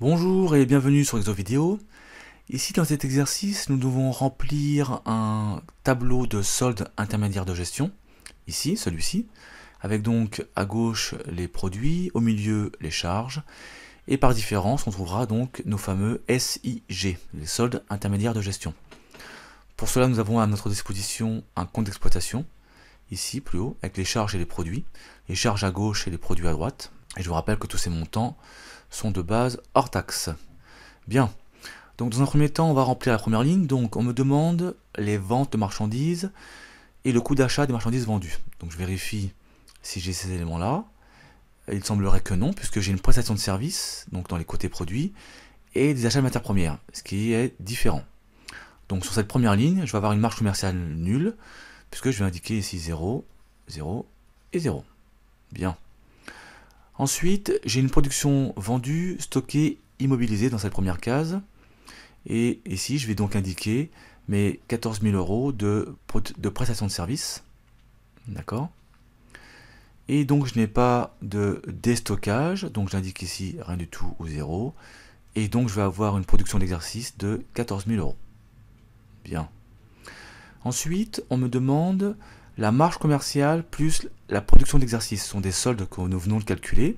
Bonjour et bienvenue sur ExoVideo. Ici dans cet exercice, nous devons remplir un tableau de solde intermédiaire de gestion, ici, celui-ci, avec donc à gauche les produits, au milieu les charges, et par différence on trouvera donc nos fameux SIG, les soldes intermédiaires de gestion. Pour cela nous avons à notre disposition un compte d'exploitation, ici plus haut, avec les charges et les produits, les charges à gauche et les produits à droite, et je vous rappelle que tous ces montants sont de base hors taxe. Bien, donc dans un premier temps, on va remplir la première ligne. Donc on me demande les ventes de marchandises et le coût d'achat des marchandises vendues. Donc je vérifie si j'ai ces éléments-là. Il semblerait que non, puisque j'ai une prestation de service, donc dans les côtés produits, et des achats de matières premières, ce qui est différent. Donc sur cette première ligne, je vais avoir une marge commerciale nulle, puisque je vais indiquer ici 0, 0 et 0. Bien. Ensuite, j'ai une production vendue, stockée, immobilisée dans cette première case. Et ici, je vais donc indiquer mes 14 000 euros de prestation de service. D'accord. Et donc, je n'ai pas de déstockage. Donc, j'indique ici rien du tout ou 0. Et donc, je vais avoir une production d'exercice de 14 000 euros. Bien. Ensuite, on me demande la marge commerciale plus la production d'exercice. Ce sont des soldes que nous venons de calculer.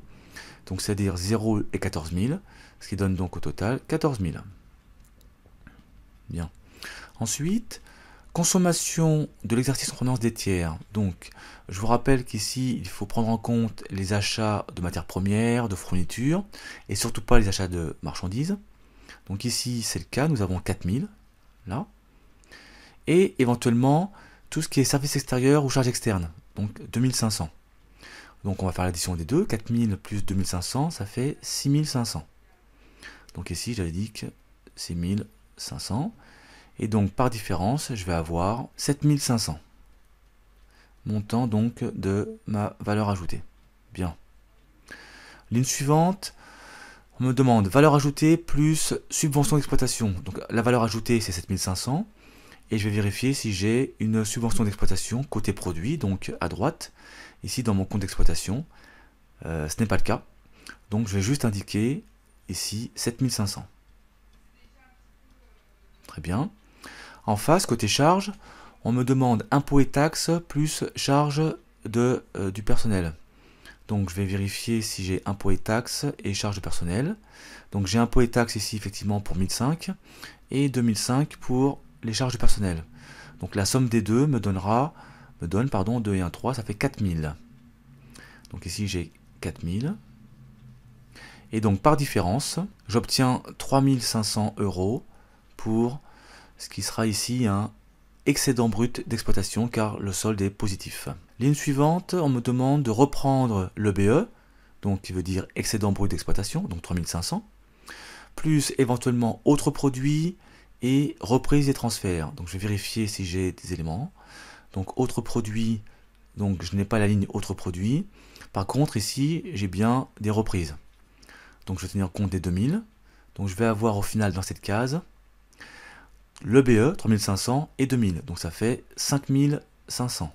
Donc, c'est-à-dire 0 et 14 000. Ce qui donne donc au total 14 000. Bien. Ensuite, consommation de l'exercice en provenance des tiers. Donc, je vous rappelle qu'ici, il faut prendre en compte les achats de matières premières, de fournitures, et surtout pas les achats de marchandises. Donc ici, c'est le cas, nous avons 4000, là. Et éventuellement, tout ce qui est service extérieur ou charges externes, donc 2500. Donc on va faire l'addition des deux, 4000 plus 2500, ça fait 6500. Donc ici, j'indique 6500. Et donc par différence, je vais avoir 7500. Montant donc de ma valeur ajoutée. Bien. Ligne suivante, on me demande valeur ajoutée plus subvention d'exploitation. Donc la valeur ajoutée c'est 7500. Et je vais vérifier si j'ai une subvention d'exploitation côté produit, donc à droite, ici dans mon compte d'exploitation. Ce n'est pas le cas. Donc je vais juste indiquer ici 7500. Très bien. En face, côté charges, on me demande impôts et taxes plus charges du personnel. Donc je vais vérifier si j'ai impôts et taxes et charges de personnel. Donc j'ai impôts et taxes ici effectivement pour 1005 et 2005 pour les charges de personnel. Donc la somme des deux me donne 2 et 1, 3, ça fait 4000. Donc ici j'ai 4000. Et donc par différence, j'obtiens 3500 euros pour ce qui sera ici un excédent brut d'exploitation car le solde est positif. Ligne suivante, on me demande de reprendre le BE, donc qui veut dire excédent brut d'exploitation, donc 3500, plus éventuellement autres produits et reprise des transferts. Donc je vais vérifier si j'ai des éléments. Donc autres produits, donc je n'ai pas la ligne autres produits. Par contre ici j'ai bien des reprises. Donc je vais tenir compte des 2000. Donc je vais avoir au final dans cette case le BE 3500 et 2000. Donc ça fait 5500.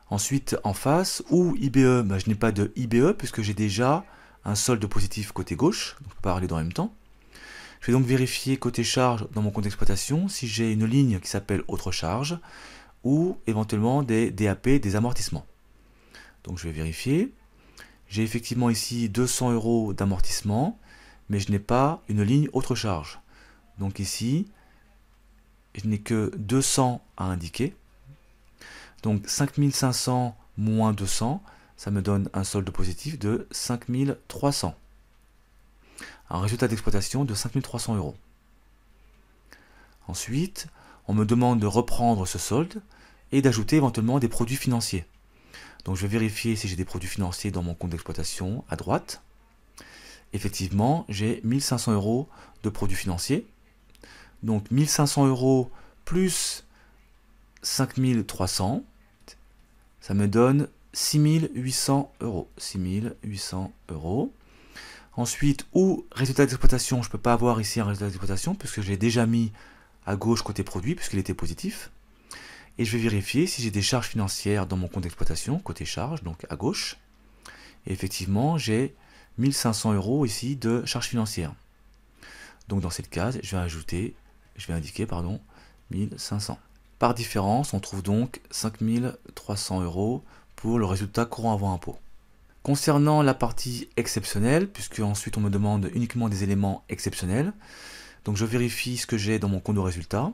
Ensuite en face, ou IBE, je n'ai pas de IBE puisque j'ai déjà un solde positif côté gauche. Donc je peux pas parler en même temps. Je vais donc vérifier côté charge dans mon compte d'exploitation si j'ai une ligne qui s'appelle autre charge ou éventuellement des DAP, des amortissements. Donc je vais vérifier. J'ai effectivement ici 200 euros d'amortissement, mais je n'ai pas une ligne autre charge. Donc ici, je n'ai que 200 à indiquer. Donc 5500 moins 200, ça me donne un solde positif de 5300. Un résultat d'exploitation de 5300 euros. Ensuite, on me demande de reprendre ce solde et d'ajouter éventuellement des produits financiers. Donc je vais vérifier si j'ai des produits financiers dans mon compte d'exploitation à droite. Effectivement, j'ai 1500 euros de produits financiers. Donc 1500 euros plus 5300, ça me donne 6800 euros. 6800 euros. Ensuite, ou résultat d'exploitation, je ne peux pas avoir ici un résultat d'exploitation puisque j'ai déjà mis à gauche côté produit puisqu'il était positif. Et je vais vérifier si j'ai des charges financières dans mon compte d'exploitation, côté charge, donc à gauche. Et effectivement, j'ai 1500 € ici de charges financières. Donc dans cette case, je vais indiquer 1500. Par différence, on trouve donc 5300 € pour le résultat courant avant impôt. Concernant la partie exceptionnelle, puisque ensuite on me demande uniquement des éléments exceptionnels, donc je vérifie ce que j'ai dans mon compte de résultat.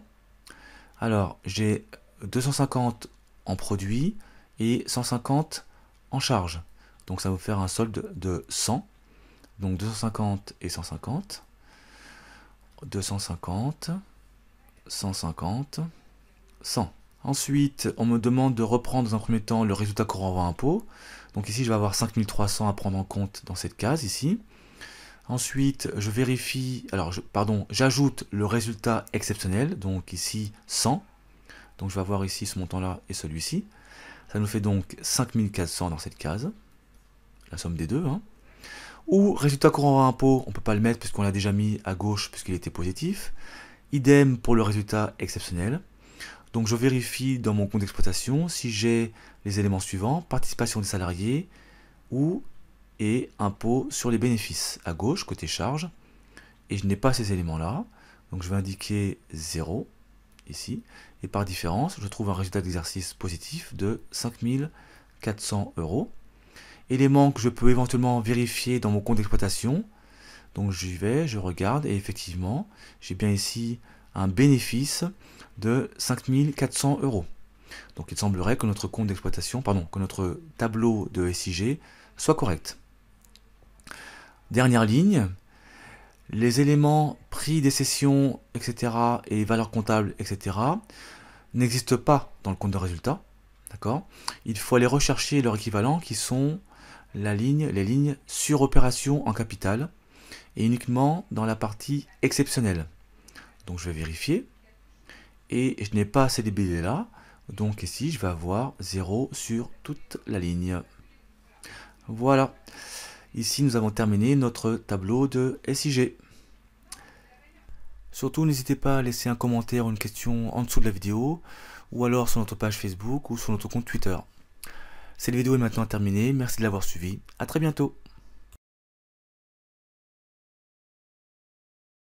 Alors j'ai 250 en produit et 150 en charge. Donc ça va vous faire un solde de 100. Donc 250 et 150. 250, 150, 100. Ensuite, on me demande de reprendre dans un premier temps le résultat courant avant impôt. Donc ici, je vais avoir 5300 à prendre en compte dans cette case ici. Ensuite, je vérifie, j'ajoute le résultat exceptionnel, donc ici 100. Donc je vais avoir ici ce montant-là et celui-ci. Ça nous fait donc 5400 dans cette case, la somme des deux. Ou résultat courant avant impôt, on ne peut pas le mettre puisqu'on l'a déjà mis à gauche puisqu'il était positif. Idem pour le résultat exceptionnel. Donc je vérifie dans mon compte d'exploitation si j'ai les éléments suivants, participation des salariés ou et impôt sur les bénéfices à gauche, côté charge. Et je n'ai pas ces éléments-là. Donc je vais indiquer 0 ici. Et par différence, je trouve un résultat d'exercice positif de 5400 €. Élément que je peux éventuellement vérifier dans mon compte d'exploitation. Donc j'y vais, je regarde et effectivement, j'ai bien ici un bénéfice de 5400 €. Donc il semblerait que notre compte d'exploitation, que notre tableau de SIG soit correct. Dernière ligne, les éléments prix des cessions, etc. et valeurs comptables, etc. n'existent pas dans le compte de résultat. D'accord ? Il faut aller rechercher leur équivalent qui sont les lignes sur opération en capital et uniquement dans la partie exceptionnelle. Donc je vais vérifier et je n'ai pas ces débits là, donc ici je vais avoir 0 sur toute la ligne. Voilà, ici nous avons terminé notre tableau de SIG. Surtout n'hésitez pas à laisser un commentaire ou une question en dessous de la vidéo ou alors sur notre page Facebook ou sur notre compte Twitter. Cette vidéo est maintenant terminée, merci de l'avoir suivi, à très bientôt.